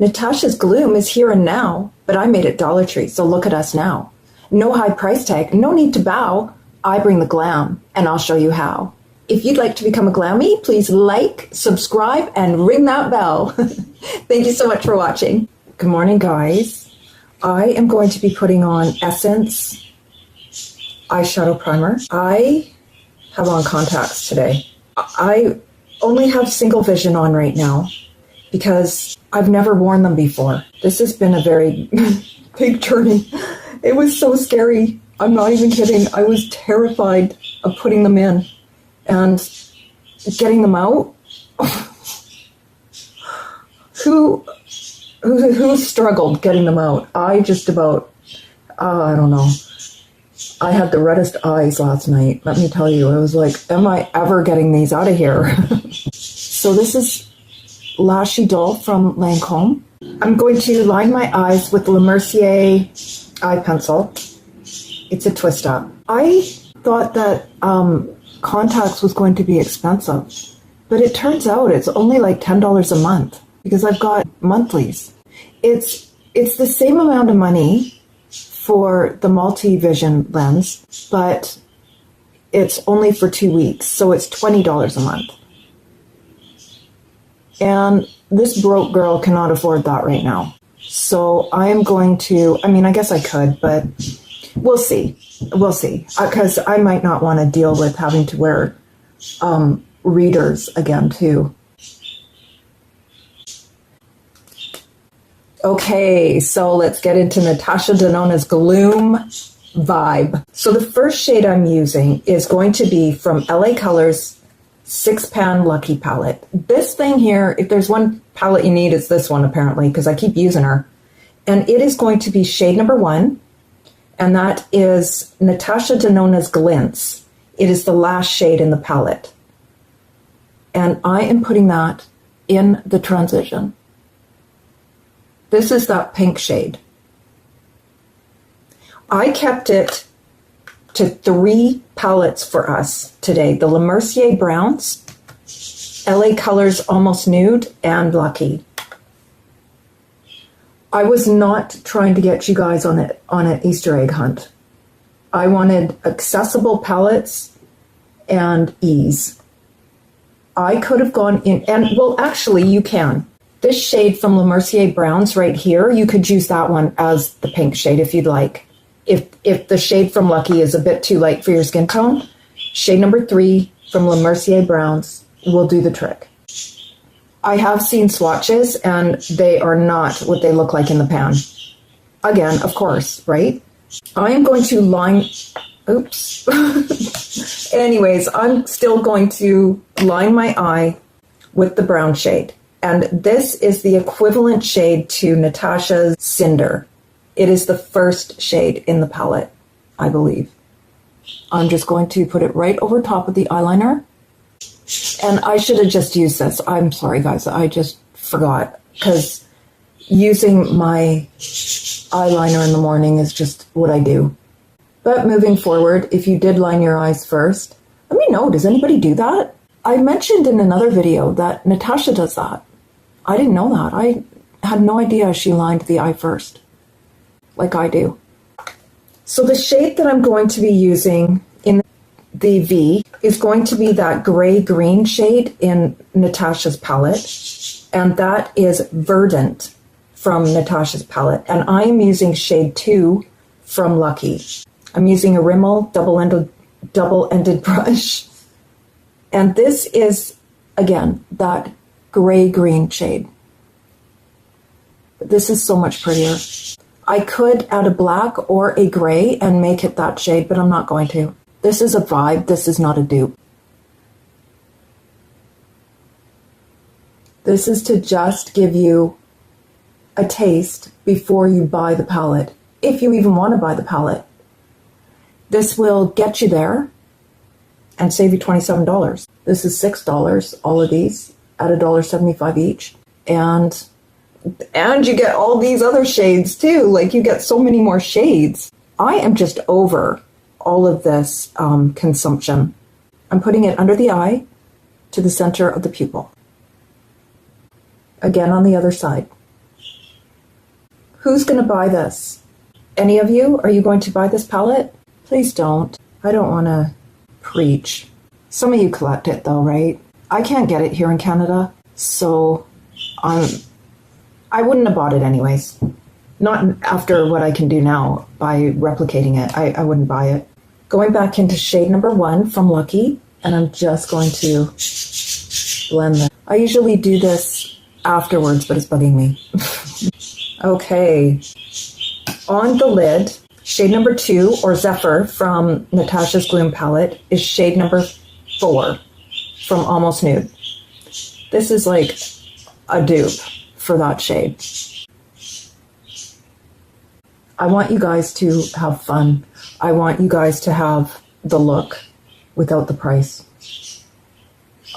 Natasha's Gloom is here and now, but I made it Dollar Tree, so look at us now. No high price tag, no need to bow. I bring the glam, and I'll show you how. If you'd like to become a Glammy, please like, subscribe, and ring that bell. Thank you so much for watching. Good morning, guys. I am going to be putting on Essence eyeshadow primer. I have on contacts today. I only have single vision on right now because I've never worn them before. This has been a very big journey. It was so scary. I'm not even kidding. I was terrified of putting them in and getting them out. Who struggled getting them out? I just about, I don't know. I had the reddest eyes last night. Let me tell you, I was like, am I ever getting these out of here? So this is Lashy Doll from Lancome. I'm going to line my eyes with the Mercier eye pencil. It's a twist up. I thought that contacts was going to be expensive, but it turns out it's only like $10 a month because I've got monthlies. It's the same amount of money for the multi-vision lens, but it's only for 2 weeks, so it's $20 a month. And this broke girl cannot afford that right now. So I am going to, I mean, I guess I could, but we'll see. We'll see. Because I might not want to deal with having to wear readers again, too. Okay, so let's get into Natasha Denona's Gloom vibe. So the first shade I'm using is going to be from LA Colors 6-pan Lucky palette. This thing here, if there's one palette you need, it's this one apparently, because I keep using her. And it is going to be shade number 1, and that is Natasha Denona's Glints. It is the last shade in the palette. And I am putting that in the transition. This is that pink shade. I kept it to 3 palettes for us today. The Mercier Browns, LA Colors Almost Nude, and Lucky. I was not trying to get you guys on an Easter egg hunt. I wanted accessible palettes and ease. I could have gone in, and well, actually you can. This shade from the Mercier Browns right here, you could use that one as the pink shade if you'd like. If the shade from Lucky is a bit too light for your skin tone, shade number 3 from the Mercier Browns will do the trick. I have seen swatches and they are not what they look like in the pan. Again, of course, right? I am going to line, oops. Anyways, I'm still going to line my eye with the brown shade. And this is the equivalent shade to Natasha's Cinder. It is the first shade in the palette, I believe. I'm just going to put it right over top of the eyeliner. And I should have just used this. I'm sorry, guys. I just forgot. Because using my eyeliner in the morning is just what I do. But moving forward, if you did line your eyes first, let me know. Does anybody do that? I mentioned in another video that Natasha does that. I didn't know that. I had no idea she lined the eye first, like I do. So the shade that I'm going to be using in the V is going to be that gray-green shade in Natasha's palette, and that is Verdant from Natasha's palette. And I am using shade 2 from Lucky. I'm using a Rimmel double-ended brush. And this is, again, that gray-green shade. This is so much prettier. I could add a black or a gray and make it that shade, but I'm not going to. This is a vibe. This is not a dupe. This is to just give you a taste before you buy the palette, if you even want to buy the palette. This will get you there and save you $27. This is $6, all of these, at $1.75 each. And you get all these other shades too. Like, you get so many more shades. I am just over all of this consumption. I'm putting it under the eye to the center of the pupil. Again on the other side. Who's going to buy this? Any of you? Are you going to buy this palette? Please don't. I don't want to preach. Some of you collect it though, right? I can't get it here in Canada, so I wouldn't have bought it anyways. Not after what I can do now by replicating it. I wouldn't buy it. Going back into shade number 1 from Lucky, and I'm just going to blend this. I usually do this afterwards, but it's bugging me. Okay. On the lid, shade number 2, or Zephyr from Natasha's Gloom palette, is shade number 4 from Almost Nude. This is like a dupe for that shade. I want you guys to have fun. I want you guys to have the look without the price.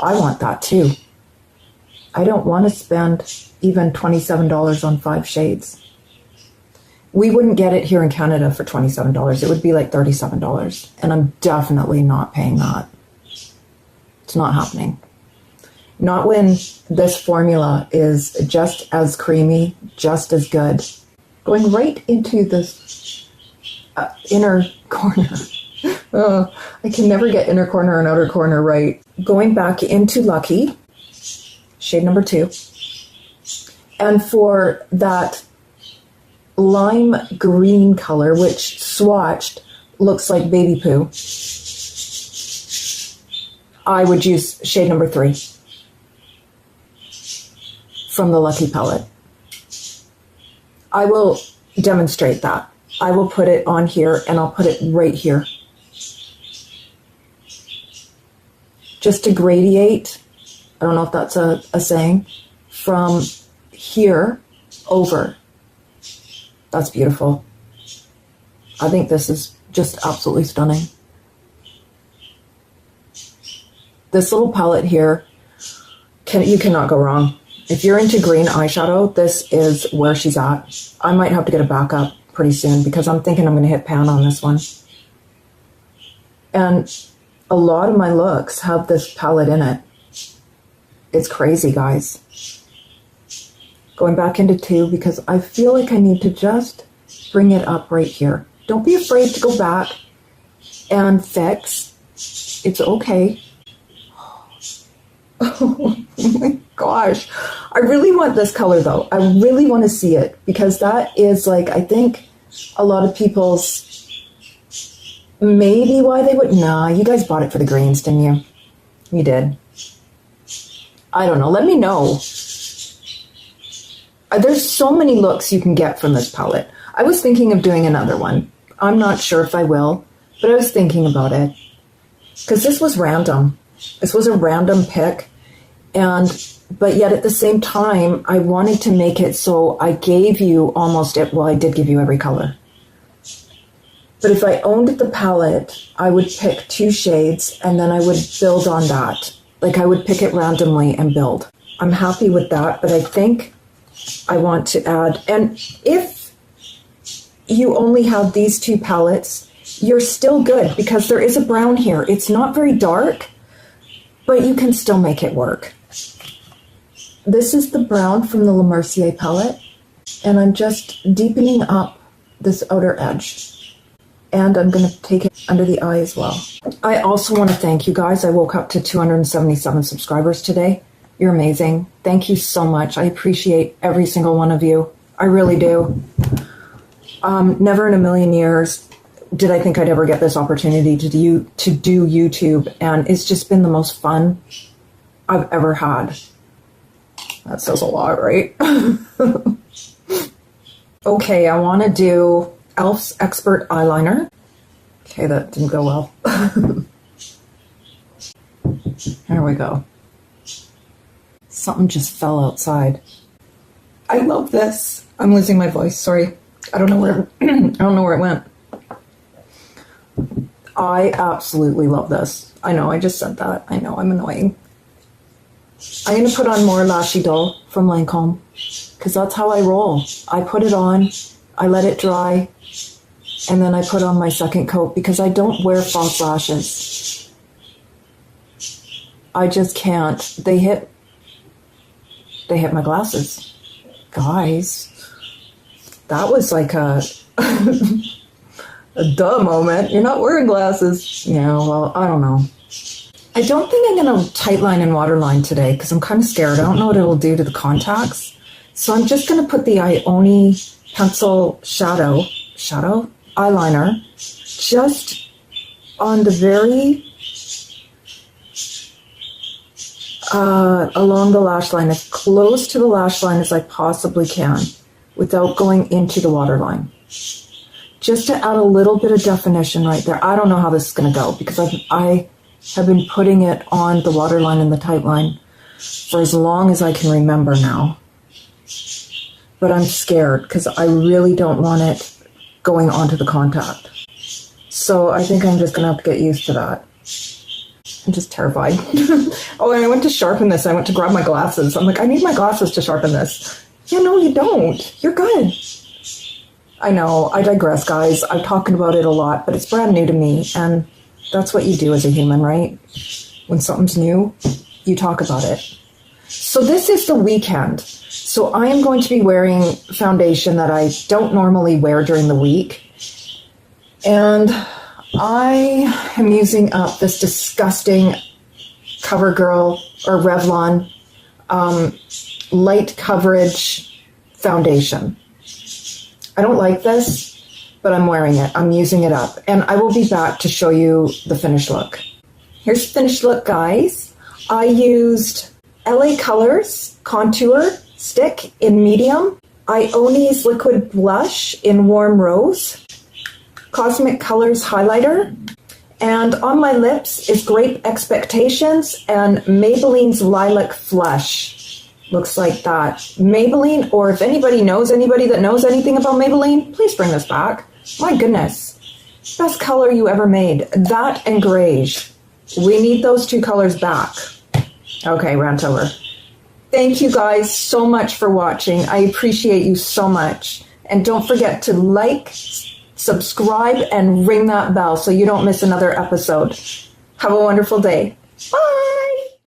I want that too. I don't want to spend even $27 on 5 shades. We wouldn't get it here in Canada for $27. It would be like $37. And I'm definitely not paying that. It's not happening. Not when this formula is just as creamy, just as good. Going right into this inner corner. I can never get inner corner and outer corner right. Going back into Lucky, shade number 2. And for that lime green color, which swatched looks like baby poo, I would use shade number 3 from the Lucky palette. I will demonstrate that. I will put it on here and I'll put it right here. Just to gradiate, I don't know if that's a saying, from here over. That's beautiful. I think this is just absolutely stunning. This little palette here, you cannot go wrong. If you're into green eyeshadow, this is where she's at. I might have to get a backup pretty soon because I'm thinking I'm going to hit pan on this one. And a lot of my looks have this palette in it. It's crazy, guys. Going back into 2 because I feel like I need to just bring it up right here. Don't be afraid to go back and fix. It's okay. Oh my gosh. I really want this color though. I really want to see it because that is like, I think a lot of people's, maybe why they would, nah, you guys bought it for the greens, didn't you? You did. I don't know. Let me know. There's so many looks you can get from this palette. I was thinking of doing another one. I'm not sure if I will, but I was thinking about it because this was random. This was a random pick. But yet at the same time, I wanted to make it so I gave you almost it. Well, I did give you every color. But if I owned the palette, I would pick 2 shades and then I would build on that. Like I would pick it randomly and build. I'm happy with that, but I think I want to add, and if you only have these 2 palettes, you're still good because there is a brown here. It's not very dark, but you can still make it work. This is the brown from the Mercier palette, and I'm just deepening up this outer edge. And I'm going to take it under the eye as well. I also want to thank you guys. I woke up to 277 subscribers today. You're amazing. Thank you so much. I appreciate every single one of you. I really do. Never in a million years did I think I'd ever get this opportunity to do YouTube, and it's just been the most fun I've ever had. That says a lot, right? Okay, I want to do e.l.f.'s Expert Eyeliner. Okay, that didn't go well. There we go. Something just fell outside. I love this. I'm losing my voice. Sorry. I don't know where it went. I absolutely love this. I know I just said that. I know I'm annoying. I'm going to put on more Lashy Doll from Lancome because that's how I roll. I put it on, I let it dry, and then I put on my second coat because I don't wear false lashes. I just can't. They hit my glasses. Guys. That was like a, a duh moment. You're not wearing glasses. Yeah, well, I don't know. I don't think I'm going to tightline and waterline today because I'm kind of scared. I don't know what it'll do to the contacts. So I'm just going to put the Ioni pencil shadow eyeliner just on the very along the lash line, as close to the lash line as I possibly can without going into the waterline. Just to add a little bit of definition right there. I don't know how this is going to go because I have been putting it on the waterline and the tight line for as long as I can remember now. But I'm scared because I really don't want it going onto the contact. So I think I'm just going to have to get used to that. I'm just terrified. Oh, and I went to sharpen this. I went to grab my glasses. I'm like, I need my glasses to sharpen this. Yeah, no, you don't. You're good. I know. I digress, guys. I'm talking about it a lot, but it's brand new to me. And that's what you do as a human, right? When something's new, you talk about it. So this is the weekend. So I am going to be wearing foundation that I don't normally wear during the week. And I am using up this disgusting CoverGirl or Revlon light coverage foundation. I don't like this, but I'm wearing it. I'm using it up. And I will be back to show you the finished look. Here's the finished look, guys. I used LA Colors Contour Stick in medium, Ioni's Liquid Blush in warm rose, Cosmic Colors Highlighter, and on my lips is Grape Expectations and Maybelline's Lilac Flush. Looks like that. Maybelline, or if anybody that knows anything about Maybelline, please bring this back. My goodness. Best color you ever made. That and Greige. We need those two colors back. Okay, rant over. Thank you guys so much for watching. I appreciate you so much. And don't forget to like, subscribe, and ring that bell so you don't miss another episode. Have a wonderful day. Bye!